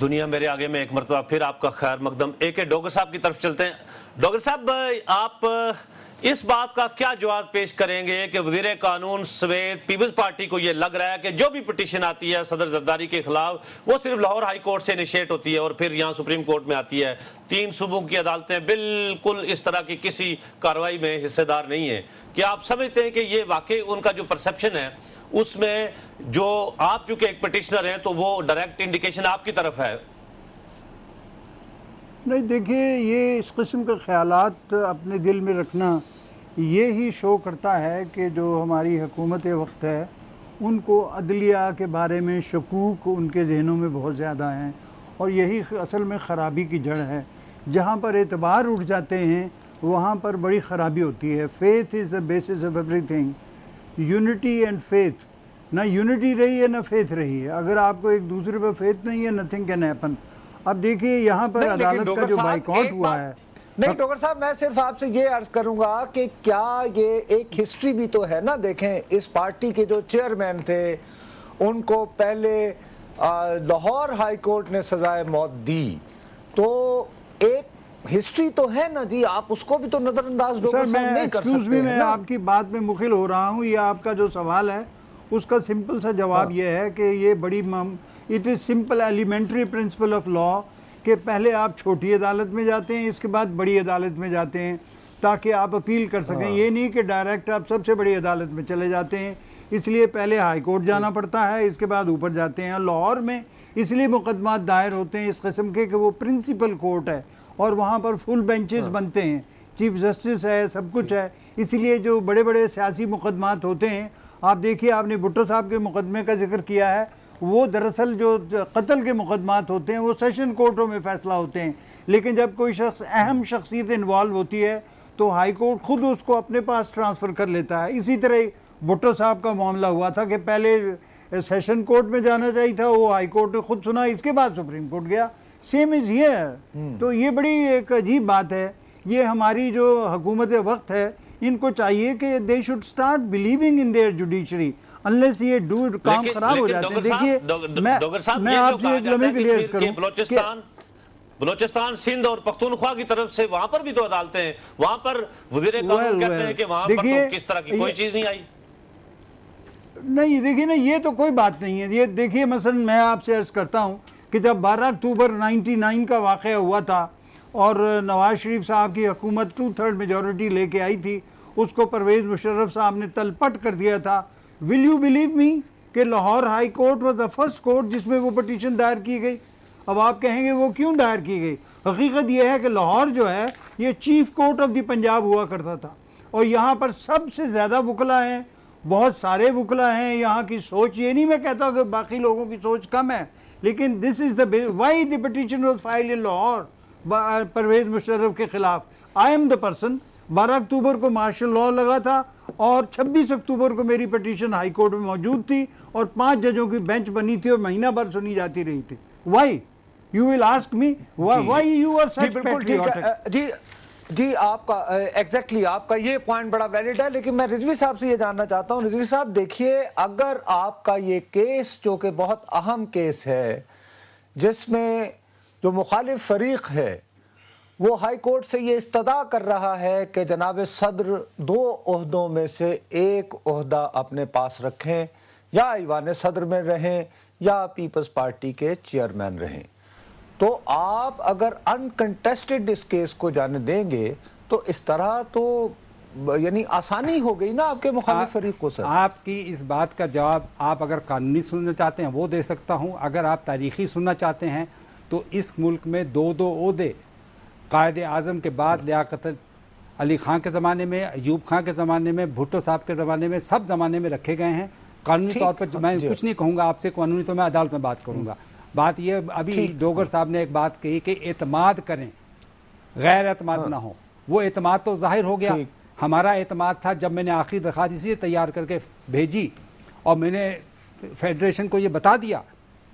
دنیا میرے آگے میں ایک مرتبہ پھر آپ کا خیر مقدم AK ڈوگر صاحب کی طرف چلتے ہیں۔ ڈوگر صاحب، آپ اس بات کا کیا جواب پیش کریں گے کہ وزیر قانون سمیت پیپلز پارٹی کو یہ لگ رہا ہے کہ جو بھی پٹیشن آتی ہے صدر زرداری کے خلاف وہ صرف لاہور ہائی کورٹ سے انیشیٹ ہوتی ہے اور پھر یہاں سپریم کورٹ میں آتی ہے، 3 صوبوں کی عدالتیں بالکل اس طرح کی کسی کارروائی میں حصے دار نہیں ہیں؟ کیا آپ سمجھتے ہیں کہ یہ واقعی ان کا جو پرسپشن ہے اس میں جو آپ چونکہ ایک پٹیشنر ہیں تو وہ ڈائریکٹ انڈیکیشن آپ کی طرف ہے؟ نہیں، دیکھیے، یہ اس قسم کے خیالات اپنے دل میں رکھنا یہ ہی شو کرتا ہے کہ جو ہماری حکومت وقت ہے ان کو عدلیہ کے بارے میں شکوک ان کے ذہنوں میں بہت زیادہ ہیں، اور یہی اصل میں خرابی کی جڑ ہے۔ جہاں پر اعتبار اٹھ جاتے ہیں وہاں پر بڑی خرابی ہوتی ہے۔ Faith is the basis of every thing, unity and faith. نہ یونٹی رہی ہے نہ فیتھ رہی ہے۔ اگر آپ کو ایک دوسرے پہ فیتھ نہیں ہے، نتھنگ کین ہیپن۔ اب دیکھیے یہاں پر عدالت کا جو بائیکاٹ ہوا ہے۔ نہیں ڈاکٹر صاحب، میں صرف آپ سے یہ عرض کروں گا کہ کیا یہ ایک ہسٹری بھی تو ہے نا؟ دیکھیں، اس پارٹی کے جو چیئرمین تھے ان کو پہلے لاہور ہائی کورٹ نے سزائے موت دی، تو ایک ہسٹری تو ہے نا جی، آپ اس کو بھی تو نظر انداز ڈاکٹر صاحب نہیں کر سکتے ہیں۔ میں آپ کی بات میں مخل ہو رہا ہوں۔ یہ آپ کا جو سوال ہے اس کا سمپل سا جواب یہ ہے کہ یہ بڑی it is simple elementary principle of law کہ پہلے آپ چھوٹی عدالت میں جاتے ہیں، اس کے بعد بڑی عدالت میں جاتے ہیں تاکہ آپ اپیل کر سکیں۔ یہ نہیں کہ ڈائریکٹ آپ سب سے بڑی عدالت میں چلے جاتے ہیں، اس لیے پہلے ہائی کورٹ جانا پڑتا ہے، اس کے بعد اوپر جاتے ہیں۔ لاہور میں اس لیے مقدمات دائر ہوتے ہیں اس قسم کے کہ وہ پرنسپل کورٹ ہے اور وہاں پر فل بینچز بنتے ہیں، چیف جسٹس ہے، سب کچھ ہے۔ اس لیے جو بڑے بڑے سیاسی مقدمات ہوتے ہیں، آپ دیکھیے، آپ نے بھٹو صاحب کے مقدمے کا ذکر کیا ہے، وہ دراصل جو قتل کے مقدمات ہوتے ہیں وہ سیشن کورٹوں میں فیصلہ ہوتے ہیں، لیکن جب کوئی شخص اہم شخصیت انوالو ہوتی ہے تو ہائی کورٹ خود اس کو اپنے پاس ٹرانسفر کر لیتا ہے۔ اسی طرح بھٹو صاحب کا معاملہ ہوا تھا کہ پہلے سیشن کورٹ میں جانا چاہیے تھا، وہ ہائی کورٹ نے خود سنا، اس کے بعد سپریم کورٹ گیا۔ Same is here. تو یہ بڑی ایک عجیب بات ہے۔ یہ ہماری جو حکومت وقت ہے ان کو چاہیے کہ they should start believing in their judiciary, unless یہ کام خراب ہو جاتے ہیں۔ دیکھیے، میں آپ سے ایک لمحے کے لیے عرض کروں، بلوچستان، سندھ اور پختونخوا کی طرف سے وہاں پر بھی تو عدالتیں ہیں، وہاں پر وزیر قانون کہتے ہیں کہ وہاں پر تو کس طرح کی کوئی چیز نہیں آئی۔ نہیں، دیکھیے نا، یہ تو کوئی بات نہیں ہے۔ یہ دیکھیے، مثلا میں آپ سے عرض کرتا ہوں کہ جب 12 اکتوبر 99 کا واقعہ ہوا تھا اور نواز شریف صاحب کی حکومت 2/3 میجورٹی لے کے آئی تھی، اس کو پرویز مشرف صاحب نے تل پٹ کر دیا تھا۔ ول یو بلیو می کہ Lahore high court was the first court جس میں وہ پٹیشن دائر کی گئی۔ اب آپ کہیں گے وہ کیوں دائر کی گئی؟ حقیقت یہ ہے کہ لاہور جو ہے یہ chief court of the Punjab ہوا کرتا تھا، اور یہاں پر سب سے زیادہ وکلا ہیں، بہت سارے وکلا ہیں۔ یہاں کی سوچ، یہ نہیں میں کہتا کہ باقی لوگوں کی سوچ کم ہے، لیکن this is the way the petition was filed in Lahore Pervez Musharraf کے خلاف۔ I am the person. 12 اکتوبر کو مارشل لاء لگا تھا اور 26 اکتوبر کو میری پٹیشن ہائی کورٹ میں موجود تھی اور 5 ججوں کی بینچ بنی تھی اور مہینہ بھر سنی جاتی رہی تھی۔ Why? You will ask me why you are such patriotic? جی، آپ کا ایگزیکٹلی آپ کا یہ پوائنٹ بڑا ویلڈ ہے، لیکن میں رضوی صاحب سے یہ جاننا چاہتا ہوں۔ رضوی صاحب، دیکھیے، اگر آپ کا یہ کیس جو کہ بہت اہم کیس ہے جس میں جو مخالف فریق ہے وہ ہائی کورٹ سے یہ استدعا کر رہا ہے کہ جناب صدر 2 عہدوں میں سے ایک عہدہ اپنے پاس رکھیں، یا ایوان صدر میں رہیں یا پیپلز پارٹی کے چیئرمین رہیں، تو آپ اگر انکنٹیسٹڈ اس کیس کو جانے دیں گے تو اس طرح تو یعنی آسانی ہو گئی نا آپ کے مخالف فریق کو۔ سر، آپ کی اس بات کا جواب آپ اگر قانونی سننا چاہتے ہیں وہ دے سکتا ہوں، اگر آپ تاریخی سننا چاہتے ہیں تو اس ملک میں 2 عہدے قائد اعظم کے بعد لیاقت علی خان کے زمانے میں، ایوب خان کے زمانے میں، بھٹو صاحب کے زمانے میں، سب زمانے میں رکھے گئے ہیں۔ قانونی طور پر میں کچھ نہیں کہوں گا آپ سے، قانونی تو میں عدالت میں بات کروں گا۔ بات یہ، ابھی ڈوگر صاحب نے ایک بات کہی کہ اعتماد کریں، غیر اعتماد نہ ہو۔ وہ اعتماد تو ظاہر ہو گیا۔ ہمارا اعتماد تھا جب میں نے آخری درخواست اسی تیار کر کے بھیجی اور میں نے فیڈریشن کو یہ بتا دیا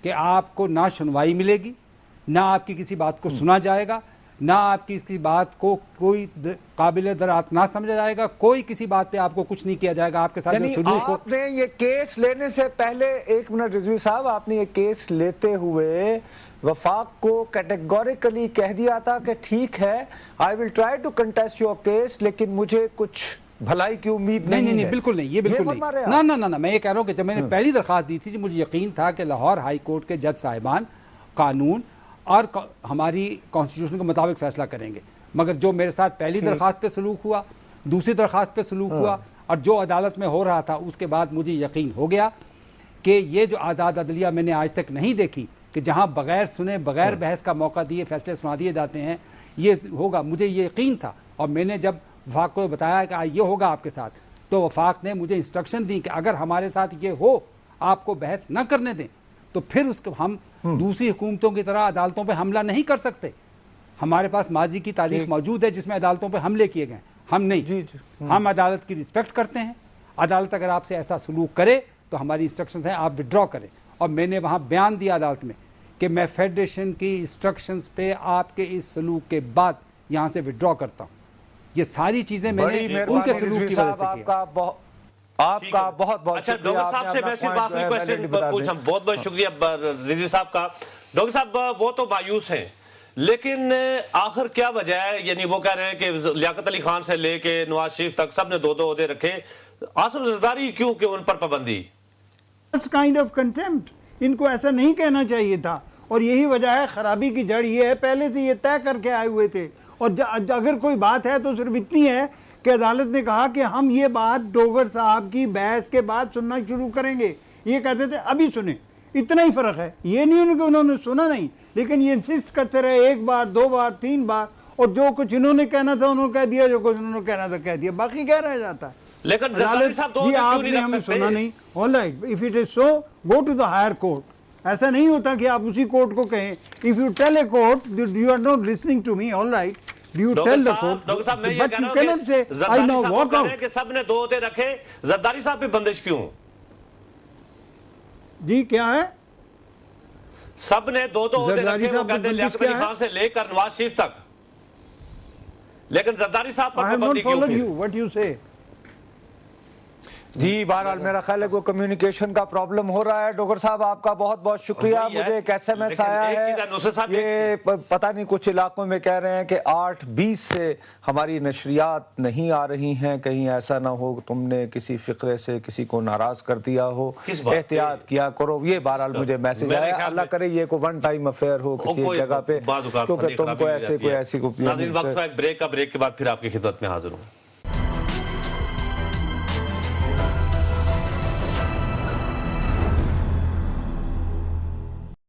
کہ آپ کو نہ سنوائی ملے گی، نہ آپ کی کسی بات کو سنا جائے گا، نہ آپ کی کسی بات کو کوئی قابل درآمد نہ سمجھا جائے گا, کوئی کسی بات پہ آپ کو کچھ نہیں کیا جائے گا. آپ کے ساتھ جو سلوک ہو, آپ نے یہ کیس لینے سے پہلے, ایک منٹ رضوی صاحب, آپ نے یہ کیس لیتے ہوئے وفاق کو کیٹیگوریکلی کہہ دیا تھا کہ ٹھیک ہے, I will try to contest your case, لیکن مجھے کچھ بھلائی کی امید نہیں ہے. نہیں بالکل نہیں, یہ بالکل نہیں. نہ میں یہ کہہ رہا ہوں کہ جب میں نے پہلی درخواست دی تھی مجھے یقین تھا کہ لاہور ہائی کورٹ کے جج صاحبان قانون اور ہماری کانسٹیٹیوشن کے مطابق فیصلہ کریں گے, مگر جو میرے ساتھ پہلی درخواست پہ سلوک ہوا, دوسری درخواست پہ سلوک ہوا, اور جو عدالت میں ہو رہا تھا, اس کے بعد مجھے یقین ہو گیا کہ یہ جو آزاد عدلیہ میں نے آج تک نہیں دیکھی کہ جہاں بغیر سنے بغیر بحث کا موقع دیے فیصلے سنا دیے جاتے ہیں, یہ ہوگا. مجھے یہ یقین تھا, اور میں نے جب وفاق کو بتایا کہ یہ ہوگا آپ کے ساتھ, تو وفاق نے مجھے انسٹرکشن دی کہ اگر ہمارے ساتھ یہ ہو, آپ کو بحث نہ کرنے دیں, تو پھر اس کو ہم دوسری حکومتوں کی طرح عدالتوں پہ حملہ نہیں کر سکتے. ہمارے پاس ماضی کی تاریخ موجود ہے جس میں عدالتوں پہ حملے کیے گئے. ہم نہیں, ہم عدالت کی رسپیکٹ کرتے ہیں. عدالت اگر آپ سے ایسا سلوک کرے تو ہماری انسٹرکشنز ہیں, آپ وڈرا کریں. اور میں نے وہاں بیان دیا عدالت میں کہ میں فیڈریشن کی انسٹرکشنز پہ آپ کے اس سلوک کے بعد یہاں سے وڈرا کرتا ہوں. یہ ساری چیزیں میں نے ان کے سلوک کی وجہ سے کیا. آپ کا بہت بہت اچھا, ڈاکٹر صاحب سے میں صرف آخری کوشچن پوچھا. بہت بہت شکریہ رضوی صاحب کا. ڈاکٹر صاحب وہ تو مایوس ہیں, لیکن آخر کیا وجہ ہے؟ یعنی وہ کہہ رہے ہیں کہ لیاقت علی خان سے لے کے نواز شریف تک سب نے 2 عہدے رکھے, آصف زرداری کیوں کہ ان پر پابندی؟ کائنڈ آف کنٹمپٹ, ان کو ایسا نہیں کہنا چاہیے تھا, اور یہی وجہ ہے. خرابی کی جڑ یہ ہے, پہلے سے یہ طے کر کے آئے ہوئے تھے, اور اگر کوئی بات ہے تو صرف اتنی ہے کہ عدالت نے کہا کہ ہم یہ بات ڈوگر صاحب کی بحث کے بعد سننا شروع کریں گے. یہ کہتے تھے ابھی سنیں, اتنا ہی فرق ہے. یہ نہیں کہ انہوں نے سنا نہیں, لیکن یہ انسسٹ کرتے رہے 1 بار 2 بار 3 بار, اور جو کچھ انہوں نے کہنا تھا انہوں نے کہہ دیا, جو کچھ انہوں نے کہنا تھا کہہ دیا, باقی کیا رہ جاتا ہے. لیکن زرداری صاحب 2 عہدے آپ کیوں نے نہیں ہمیں رکھ سکتے؟ سنا نہیں. All right, if it is so go to the higher court. ایسا نہیں ہوتا کہ آپ اسی کورٹ کو کہیں. If you tell a court you are not listening to me, all right, you tell the court, doctor صاحب میں یہ but کہہ you رہا cannot ہوں say کہ I زرداری now صاحب walk کہہ رہے out. ہیں کہ سب نے 2 عہدے رکھے, زرداری صاحب پہ بندش کیوں؟ جی کیا ہے؟ سب نے 2 عہدے رکھے, وہ کہتے ہیں لیاقت علی خان سے لے کر نواز شریف تک, لیکن زرداری صاحب پر I have پابندی not کیوں followed پھر؟ you, what you say. جی بہرحال میرا خیال ہے کہ کمیونیکیشن کا پرابلم ہو رہا ہے. ڈاکٹر صاحب آپ کا بہت بہت شکریہ. مجھے ایک ایس ایم ایس آیا ہے, یہ پتہ نہیں کچھ علاقوں میں کہہ رہے ہیں کہ 8:20 سے ہماری نشریات نہیں آ رہی ہیں, کہیں ایسا نہ ہو تم نے کسی فقرے سے کسی کو ناراض کر دیا ہو, احتیاط کیا کرو. یہ بہرحال مجھے میسج آیا, اللہ کرے یہ کوئی ون ٹائم افیئر ہو کسی ایک جگہ پہ, کیونکہ تم کو ایسی کوئی بریک کے بعد پھر آپ کی خدمت میں حاضر ہوں.